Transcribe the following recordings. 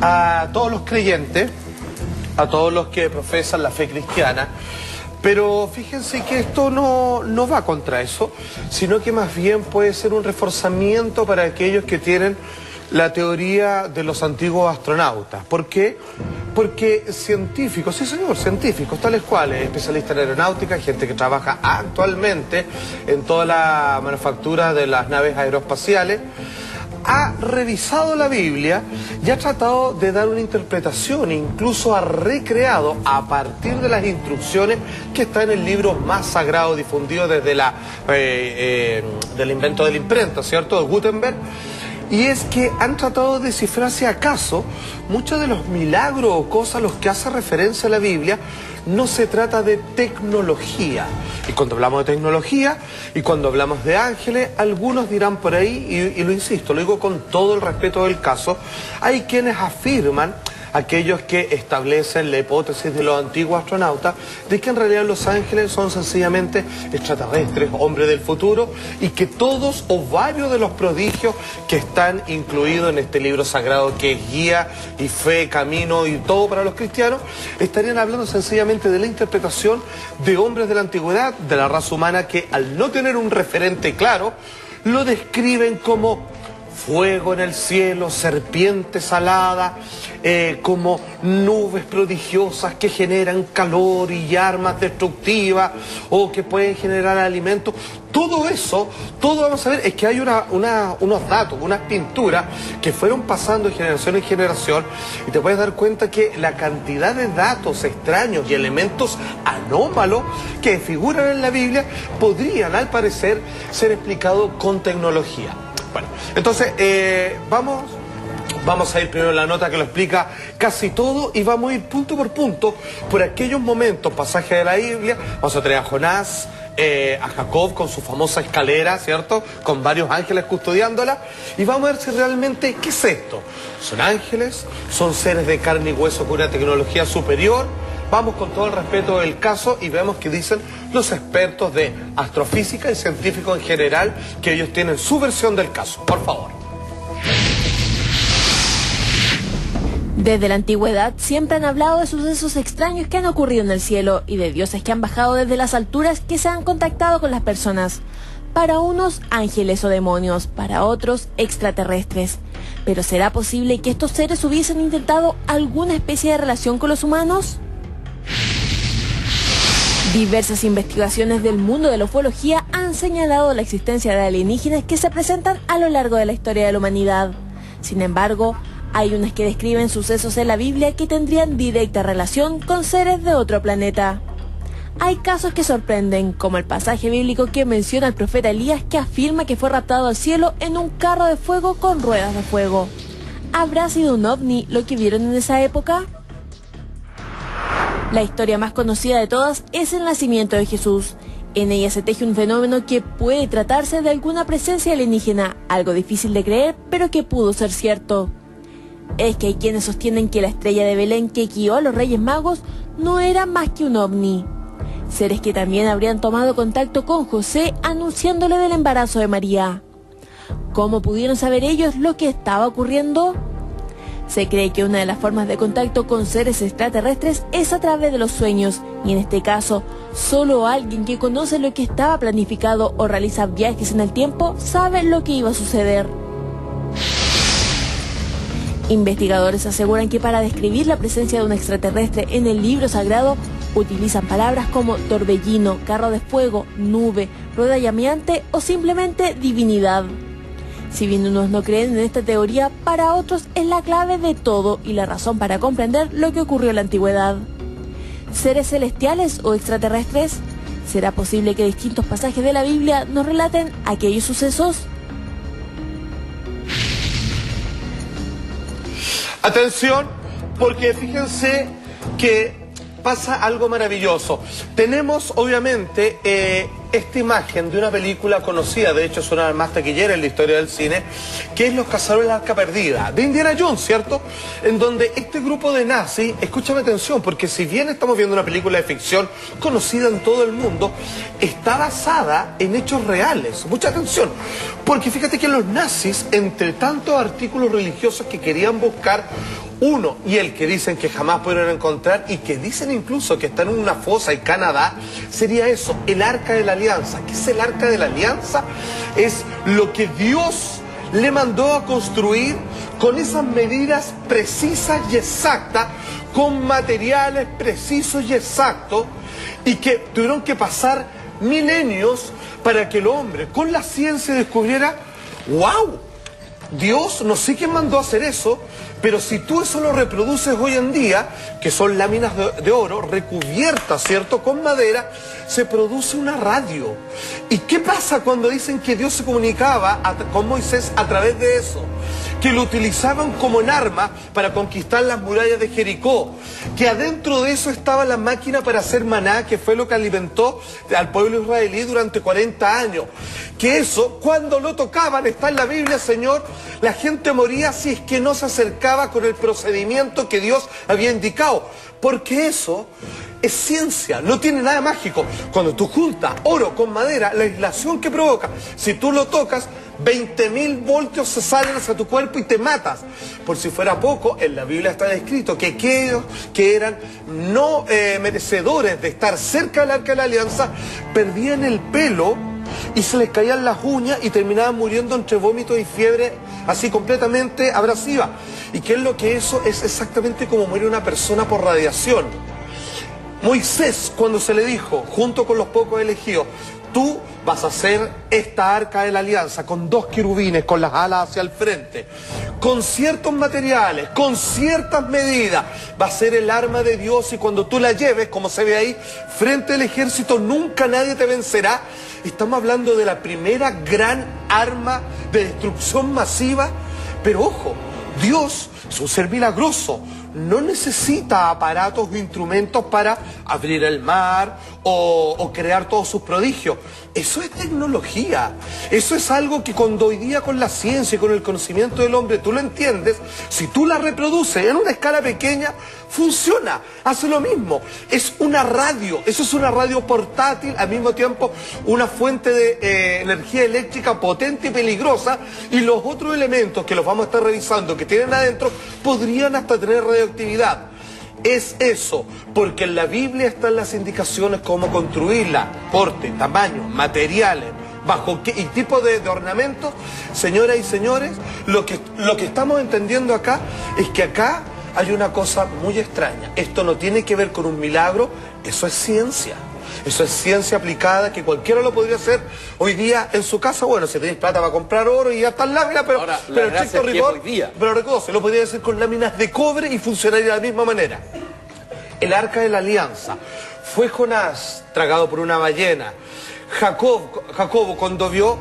a todos los creyentes, a todos los que profesan la fe cristiana, pero fíjense que esto no va contra eso, sino que más bien puede ser un reforzamiento para aquellos que tienen la teoría de los antiguos astronautas. ¿Por qué? Porque científicos, sí señor, científicos, tales cuales, especialistas en aeronáutica, gente que trabaja actualmente en toda la manufactura de las naves aeroespaciales, ha revisado la Biblia y ha tratado de dar una interpretación, incluso ha recreado a partir de las instrucciones que está en el libro más sagrado difundido desde del invento de la imprenta, ¿cierto?, de Gutenberg. Y es que han tratado de descifrar si acaso muchos de los milagros o cosas a los que hace referencia la Biblia no se trata de tecnología. Y cuando hablamos de tecnología y cuando hablamos de ángeles, algunos dirán por ahí, y lo insisto, lo digo con todo el respeto del caso, hay quienes afirman, aquellos que establecen la hipótesis de los antiguos astronautas, de que en realidad los ángeles son sencillamente extraterrestres, hombres del futuro, y que todos o varios de los prodigios que están incluidos en este libro sagrado que es guía y fe, camino y todo para los cristianos, estarían hablando sencillamente de la interpretación de hombres de la antigüedad, de la raza humana, que al no tener un referente claro, lo describen como fuego en el cielo, serpientes aladas, como nubes prodigiosas que generan calor y armas destructivas o que pueden generar alimentos. Todo eso, todo vamos a ver, es que hay unos datos, unas pinturas que fueron pasando de generación en generación y te puedes dar cuenta que la cantidad de datos extraños y elementos anómalos que figuran en la Biblia podrían, al parecer, ser explicados con tecnología. Bueno, entonces vamos a ir primero en la nota que lo explica casi todo y vamos a ir punto por punto por aquellos momentos, pasajes de la Biblia. Vamos a tener a Jonás, a Jacob con su famosa escalera, ¿cierto?, con varios ángeles custodiándola, y vamos a ver si realmente, ¿qué es esto? ¿Son ángeles? ¿Son seres de carne y hueso con una tecnología superior? Vamos con todo el respeto del caso y vemos qué dicen los expertos de astrofísica y científicos en general, que ellos tienen su versión del caso. Por favor. Desde la antigüedad siempre han hablado de sucesos extraños que han ocurrido en el cielo y de dioses que han bajado desde las alturas que se han contactado con las personas. Para unos, ángeles o demonios, para otros, extraterrestres. ¿Pero será posible que estos seres hubiesen intentado alguna especie de relación con los humanos? Diversas investigaciones del mundo de la ufología han señalado la existencia de alienígenas que se presentan a lo largo de la historia de la humanidad. Sin embargo, hay unas que describen sucesos en la Biblia que tendrían directa relación con seres de otro planeta. Hay casos que sorprenden, como el pasaje bíblico que menciona al profeta Elías, que afirma que fue raptado al cielo en un carro de fuego con ruedas de fuego. ¿Habrá sido un ovni lo que vieron en esa época? La historia más conocida de todas es el nacimiento de Jesús. En ella se teje un fenómeno que puede tratarse de alguna presencia alienígena, algo difícil de creer, pero que pudo ser cierto. Es que hay quienes sostienen que la estrella de Belén que guió a los Reyes Magos no era más que un ovni. Seres que también habrían tomado contacto con José anunciándole del embarazo de María. ¿Cómo pudieron saber ellos lo que estaba ocurriendo? Se cree que una de las formas de contacto con seres extraterrestres es a través de los sueños, y en este caso, solo alguien que conoce lo que estaba planificado o realiza viajes en el tiempo sabe lo que iba a suceder. Investigadores aseguran que para describir la presencia de un extraterrestre en el libro sagrado, utilizan palabras como torbellino, carro de fuego, nube, rueda llameante o simplemente divinidad. Si bien unos no creen en esta teoría, para otros es la clave de todo y la razón para comprender lo que ocurrió en la antigüedad. ¿Seres celestiales o extraterrestres? ¿Será posible que distintos pasajes de la Biblia nos relaten aquellos sucesos? Atención, porque fíjense que pasa algo maravilloso. Tenemos, obviamente, esta imagen de una película conocida, de hecho es una de las más taquilleras en la historia del cine, que es Los Cazadores de la Arca Perdida, de Indiana Jones, ¿cierto? En donde este grupo de nazis, escúchame atención, porque si bien estamos viendo una película de ficción conocida en todo el mundo, está basada en hechos reales. Mucha atención, porque fíjate que los nazis, entre tantos artículos religiosos que querían buscar, uno, y el que dicen que jamás pudieron encontrar, y que dicen incluso que está en una fosa en Canadá, sería eso, el Arca de la Alianza. ¿Qué es el Arca de la Alianza? Es lo que Dios le mandó a construir con esas medidas precisas y exactas, con materiales precisos y exactos, y que tuvieron que pasar milenios para que el hombre con la ciencia descubriera, ¡wow! Dios, no sé quién mandó a hacer eso, pero si tú eso lo reproduces hoy en día, que son láminas de oro recubiertas, ¿cierto?, con madera, se produce una radio. ¿Y qué pasa cuando dicen que Dios se comunicaba con Moisés a través de eso? Que lo utilizaban como en arma para conquistar las murallas de Jericó, que adentro de eso estaba la máquina para hacer maná, que fue lo que alimentó al pueblo israelí durante 40 años, que eso, cuando lo tocaban, está en la Biblia, Señor, la gente moría si es que no se acercaba con el procedimiento que Dios había indicado, porque eso es ciencia, no tiene nada mágico. Cuando tú juntas oro con madera, la aislación que provoca, si tú lo tocas, 20.000 voltios se salen hacia tu cuerpo y te matas. Por si fuera poco, en la Biblia está escrito que aquellos que eran no merecedores de estar cerca del Arca de la Alianza, perdían el pelo y se les caían las uñas y terminaban muriendo entre vómitos y fiebre así completamente abrasiva. ¿Y qué es lo que eso? Es exactamente como muere una persona por radiación. Moisés, cuando se le dijo, junto con los pocos elegidos, tú vas a hacer esta Arca de la Alianza con 2 querubines, con las alas hacia el frente, con ciertos materiales, con ciertas medidas, va a ser el arma de Dios, y cuando tú la lleves, como se ve ahí, frente al ejército, nunca nadie te vencerá. Estamos hablando de la primera gran arma de destrucción masiva, pero ojo, Dios es un ser milagroso, no necesita aparatos o instrumentos para abrir el mar o crear todos sus prodigios. Eso es tecnología, eso es algo que cuando hoy día con la ciencia y con el conocimiento del hombre tú lo entiendes, si tú la reproduces en una escala pequeña, funciona, hace lo mismo. Es una radio, eso es una radio portátil, al mismo tiempo una fuente de energía eléctrica potente y peligrosa, y los otros elementos que los vamos a estar revisando que tienen adentro podrían hasta tener radioactividad. Es eso, porque en la Biblia están las indicaciones cómo construirla, porte, tamaño, materiales, bajo qué y tipo de ornamentos. Señoras y señores, lo que estamos entendiendo acá es que acá hay una cosa muy extraña. Esto no tiene que ver con un milagro, eso es ciencia. Eso es ciencia aplicada, que cualquiera lo podría hacer hoy día en su casa. Bueno, si tenéis plata para comprar oro y ya está en láminas, pero el chico rigor, pero reconoce, lo podría hacer con láminas de cobre y funcionaría de la misma manera. El Arca de la Alianza. Fue Jonás tragado por una ballena. Jacobo cuando vio,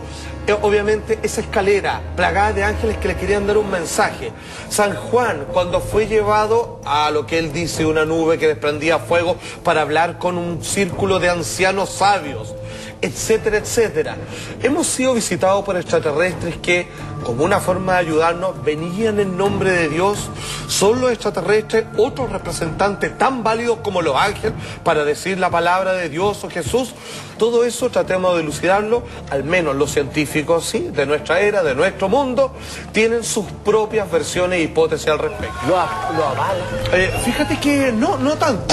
obviamente, esa escalera plagada de ángeles que le querían dar un mensaje. San Juan, cuando fue llevado a lo que él dice, una nube que desprendía fuego para hablar con un círculo de ancianos sabios, etcétera, etcétera. Hemos sido visitados por extraterrestres que, como una forma de ayudarnos, venían en nombre de Dios. Son los extraterrestres otros representantes tan válidos como los ángeles para decir la palabra de Dios o Jesús. Todo eso tratemos de elucidarlo, al menos los científicos, sí, de nuestra era, de nuestro mundo, tienen sus propias versiones e hipótesis al respecto. ¿Lo avalan? Fíjate que no tanto.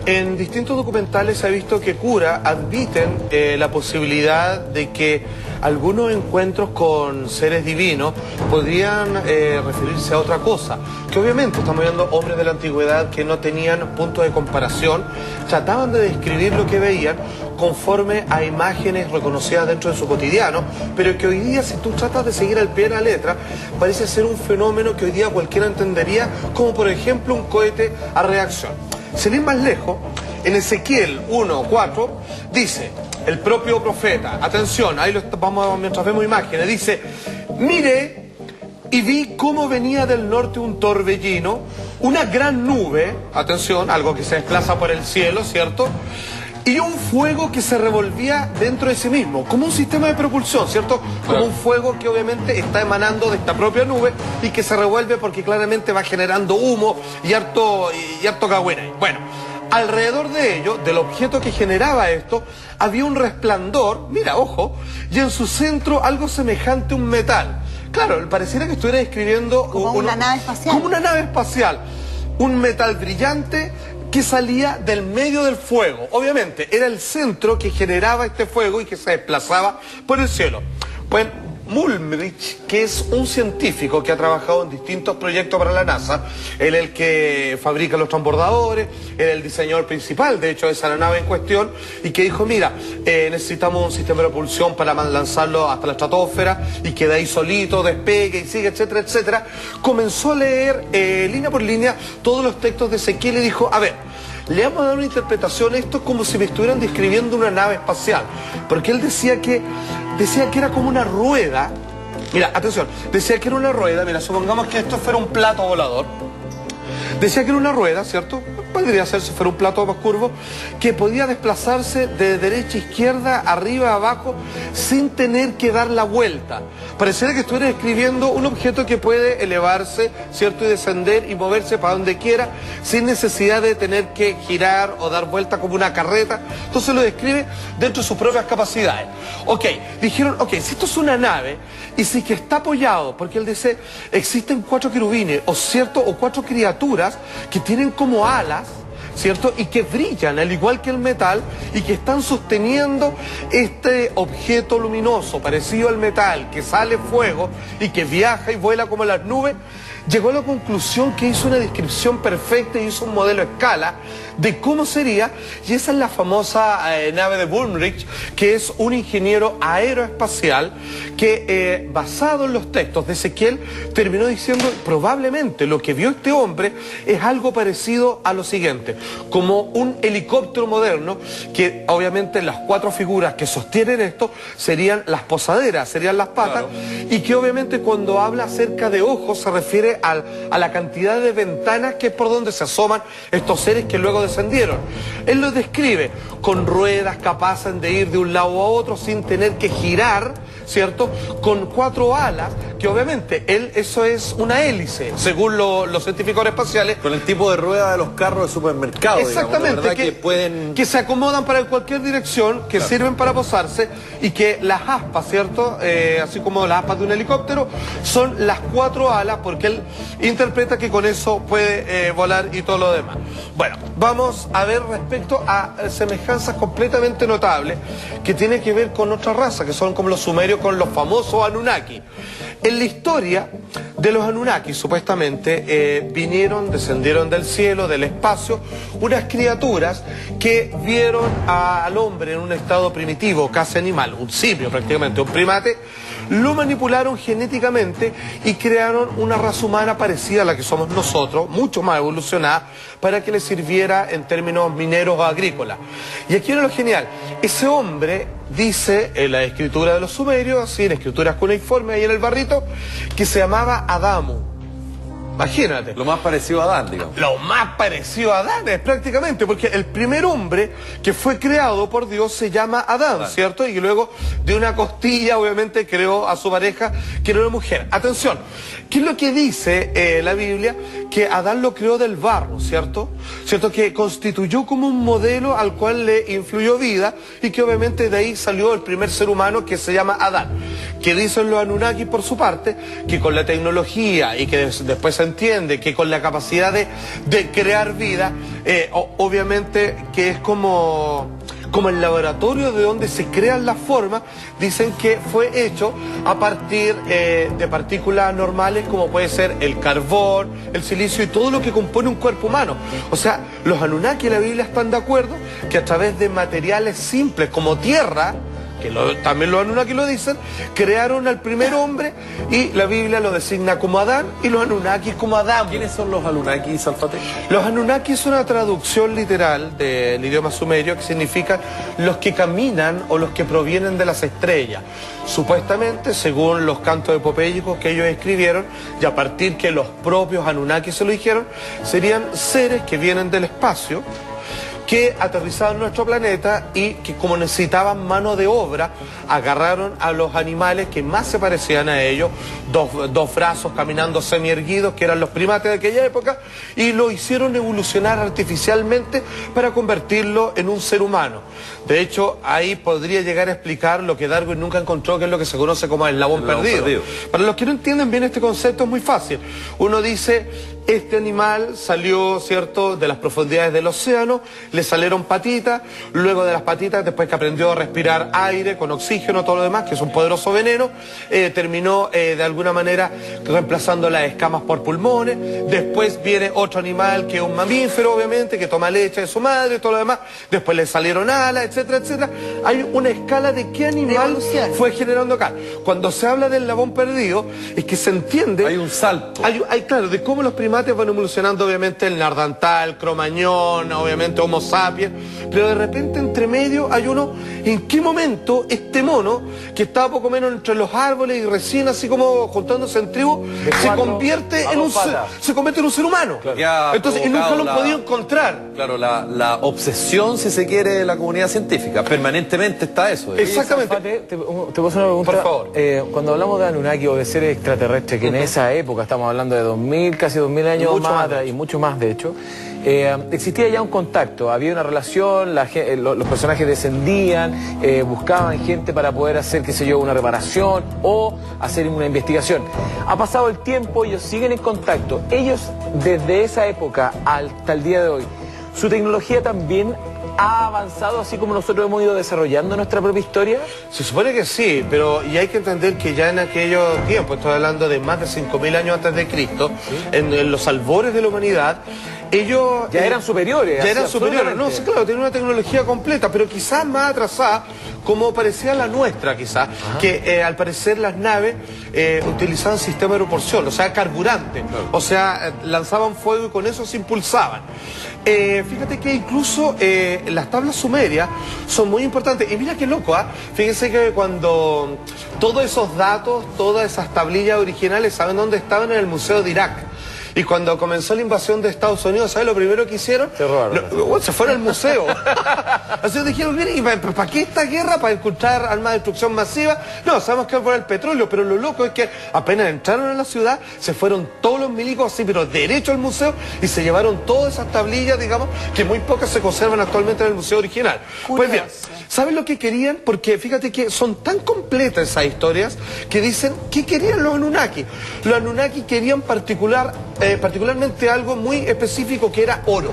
En distintos documentales se ha visto que curas admiten la posibilidad de que algunos encuentros con seres divinos podrían referirse a otra cosa. Que obviamente estamos viendo hombres de la antigüedad que no tenían puntos de comparación, trataban de describir lo que veían conforme a imágenes reconocidas dentro de su cotidiano, pero que hoy día, si tú tratas de seguir al pie de la letra, parece ser un fenómeno que hoy día cualquiera entendería, como por ejemplo un cohete a reacción. Sin ir más lejos, en Ezequiel 1:4 dice el propio profeta, atención, ahí lo vamos mientras vemos imágenes, dice: mire y vi cómo venía del norte un torbellino, una gran nube, atención, algo que se desplaza por el cielo, ¿cierto? Y un fuego que se revolvía dentro de sí mismo, como un sistema de propulsión, ¿cierto? Como un fuego que obviamente está emanando de esta propia nube y que se revuelve porque claramente va generando humo y harto cagüena. Bueno, alrededor de ello, del objeto que generaba esto, había un resplandor, mira, ojo, y en su centro algo semejante a un metal. Claro, pareciera que estuviera describiendo... Como una nave espacial. Como una nave espacial. Un metal brillante que salía del medio del fuego. Obviamente, era el centro que generaba este fuego y que se desplazaba por el cielo. Pues Mullrich, que es un científico que ha trabajado en distintos proyectos para la NASA, él es el que fabrica los transbordadores, él es el diseñador principal, de hecho, de esa nave en cuestión, y que dijo, mira, necesitamos un sistema de propulsión para lanzarlo hasta la estratosfera y que de ahí solito despegue y sigue, etcétera, etcétera. Comenzó a leer línea por línea todos los textos de Ezequiel y dijo, a ver, le vamos a dar una interpretación, esto es como si me estuvieran describiendo una nave espacial, porque él decía que era como una rueda. Mira, atención, decía que era una rueda, mira, supongamos que esto fuera un plato volador. Decía que era una rueda, ¿cierto? Podría ser si fuera un plato más curvo, que podía desplazarse de derecha a izquierda, arriba a abajo, sin tener que dar la vuelta. Pareciera que estuviera describiendo un objeto que puede elevarse, ¿cierto? Y descender y moverse para donde quiera, sin necesidad de tener que girar o dar vuelta como una carreta. Entonces lo describe dentro de sus propias capacidades. Ok, dijeron, ok, si esto es una nave, y si que está apoyado, porque él dice, existen 4 querubines, o cierto, o 4 criaturas que tienen como alas, ¿cierto? Y que brillan, al igual que el metal, y que están sosteniendo este objeto luminoso, parecido al metal, que sale fuego y que viaja y vuela como las nubes. Llegó a la conclusión que hizo una descripción perfecta y hizo un modelo a escala de cómo sería, y esa es la famosa nave de Mullrich, que es un ingeniero aeroespacial que, basado en los textos de Ezequiel, terminó diciendo probablemente lo que vio este hombre es algo parecido a lo siguiente, como un helicóptero moderno, que obviamente las 4 figuras que sostienen esto serían las posaderas, serían las patas, claro. Y que obviamente cuando habla acerca de ojos se refiere a la cantidad de ventanas que es por donde se asoman estos seres que luego descendieron. Él los describe con ruedas capaces de ir de un lado a otro sin tener que girar, ¿cierto? Con 4 alas, que obviamente eso es una hélice, según los científicos espaciales. Con el tipo de rueda de los carros de supermercado. Exactamente, digamos, que se acomodan para cualquier dirección, que claro, sirven para posarse, y que las aspas, ¿cierto? Así como las aspas de un helicóptero, son las 4 alas, porque él interpreta que con eso puede volar y todo lo demás. Bueno, vamos a ver respecto a semejanzas completamente notables que tienen que ver con otra raza, que son como los sumerios con los famosos Anunnaki. En la historia de los Anunnaki, supuestamente, descendieron del cielo, del espacio, unas criaturas que vieron al hombre en un estado primitivo, casi animal, un simio prácticamente, un primate, lo manipularon genéticamente y crearon una raza humana parecida a la que somos nosotros, mucho más evolucionada, para que le sirviera en términos mineros o agrícolas. Y aquí era lo genial, ese hombre dice en la escritura de los sumerios, así en escrituras cuneiformes, ahí en el barrito, que se llamaba Adamu. Imagínate. Lo más parecido a Adán, digamos. Lo más parecido a Adán es prácticamente, porque el primer hombre que fue creado por Dios se llama Adán, ¿cierto? Y luego de una costilla, obviamente, creó a su pareja, que era una mujer. Atención, ¿qué es lo que dice la Biblia? Que Adán lo creó del barro, ¿cierto? ¿Cierto? Que constituyó como un modelo al cual le influyó vida y que obviamente de ahí salió el primer ser humano que se llama Adán. Que dicen los Anunnaki por su parte, que con la tecnología y que después se entiende que con la capacidad de crear vida, obviamente que es como el laboratorio de donde se crean las formas, dicen que fue hecho a partir de partículas normales como puede ser el carbón, el silicio y todo lo que compone un cuerpo humano. O sea, los Anunnaki y la Biblia están de acuerdo que a través de materiales simples como tierra, que que también los Anunnaki lo dicen, crearon al primer hombre y la Biblia lo designa como Adán y los Anunnaki como Adán. ¿Quiénes son los Anunnaki, Salfate? Los Anunnaki es una traducción literal del idioma sumerio que significa los que caminan o los que provienen de las estrellas. Supuestamente, según los cantos epopélicos que ellos escribieron, y a partir que los propios Anunnaki se lo dijeron, serían seres que vienen del espacio, que aterrizaban en nuestro planeta y que, como necesitaban mano de obra, agarraron a los animales que más se parecían a ellos, dos brazos caminando semi-erguidos, que eran los primates de aquella época, y lo hicieron evolucionar artificialmente para convertirlo en un ser humano. De hecho, ahí podría llegar a explicar lo que Darwin nunca encontró, que es lo que se conoce como el eslabón perdido. Para los que no entienden bien este concepto es muy fácil. Uno dice, este animal salió, ¿cierto?, de las profundidades del océano, le salieron patitas, luego de las patitas, después que aprendió a respirar aire con oxígeno, todo lo demás, que es un poderoso veneno, terminó de alguna manera reemplazando las escamas por pulmones. Después viene otro animal que es un mamífero, obviamente, que toma leche de su madre, todo lo demás. Después le salieron alas, etcétera, etcétera. Hay una escala de qué animal fue generando acá. Cuando se habla del eslabón perdido, es que se entiende... Hay un salto. Hay claro, de cómo los primates van evolucionando, obviamente, el Neandertal, Cromañón, obviamente Homo sapiens, pero de repente entre medio hay uno, ¿en qué momento este mono, que estaba poco menos entre los árboles y recién así como juntándose en tribu, se convierte en un ser humano? Claro. Entonces, y nunca lo han podido encontrar. Claro, la obsesión, si se quiere, de la comunidad científica. Permanentemente está eso. Exactamente. Salfate, te puedo hacer una pregunta. Por favor. Cuando hablamos de Anunnaki o de seres extraterrestres, que en esa época, estamos hablando de 2000, casi 2000 años más atrás, y mucho más de hecho, existía ya un contacto, había una relación, los personajes descendían, buscaban gente para poder hacer, qué sé yo, una reparación o hacer una investigación. Ha pasado el tiempo, ellos siguen en contacto. Ellos, desde esa época hasta el día de hoy, su tecnología también ha avanzado así como nosotros hemos ido desarrollando nuestra propia historia. Se supone que sí, pero y hay que entender que ya en aquellos tiempos, estoy hablando de más de 5000 años antes de Cristo, en los albores de la humanidad, ellos... Ya eran superiores. Ya eran superiores, no, sí, claro, tenían una tecnología completa, pero quizás más atrasada, como parecía la nuestra quizás, que al parecer las naves utilizaban sistema de propulsión, o sea, carburante, o sea, lanzaban fuego y con eso se impulsaban. Fíjate que incluso las tablas sumerias son muy importantes. Y mira qué loco, ¿ah? Fíjense que cuando todos esos datos, todas esas tablillas originales, ¿saben dónde estaban? En el Museo de Irak. Y cuando comenzó la invasión de Estados Unidos, ¿sabes lo primero que hicieron? Se robaron. Se fueron al museo. Así dijeron, miren, ¿y para qué esta guerra? ¿Para encontrar armas de destrucción masiva? No, sabemos que era el petróleo, pero lo loco es que apenas entraron en la ciudad, se fueron todos los milicos así, pero derecho al museo, y se llevaron todas esas tablillas, digamos, que muy pocas se conservan actualmente en el museo original. Pues bien, ¿saben lo que querían? Porque fíjate que son tan completas esas historias que dicen, ¿qué querían los Anunnaki? Los Anunnaki querían particularmente algo muy específico, que era oro.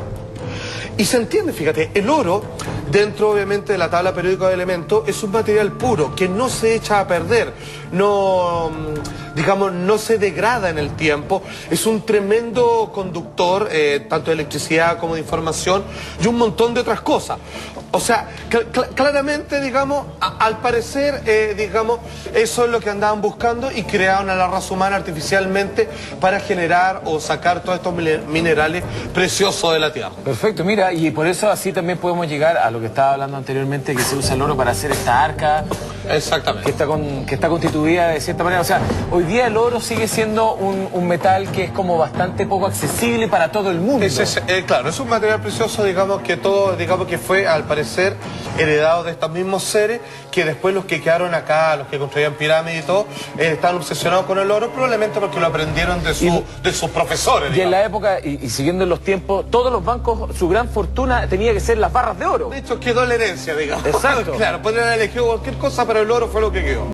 Y se entiende, fíjate, el oro, dentro obviamente de la tabla periódica de elementos, es un material puro, que no se echa a perder, no, digamos, no se degrada en el tiempo, es un tremendo conductor, tanto de electricidad como de información, y un montón de otras cosas. O sea, claramente, digamos, al parecer, digamos, eso es lo que andaban buscando y crearon a la raza humana artificialmente para generar o sacar todos estos minerales preciosos de la Tierra. Perfecto, mira, y por eso así también podemos llegar a lo que estaba hablando anteriormente, que se usa el oro para hacer esta arca. Exactamente. Que está constituida de cierta manera. O sea, hoy día el oro sigue siendo un metal que es como bastante poco accesible para todo el mundo. Claro, es un material precioso, digamos, que fue, al parecer, heredado de estos mismos seres, que después los que quedaron acá, los que construían pirámides y todo, estaban obsesionados con el oro, probablemente porque lo aprendieron de sus profesores. Y en la época, y siguiendo en los tiempos, todos los bancos, su gran fortuna tenía que ser las barras de oro. De hecho, quedó la herencia, digamos. Exacto. Claro, podrían haber elegido cualquier cosa, pero el oro fue lo que quedó.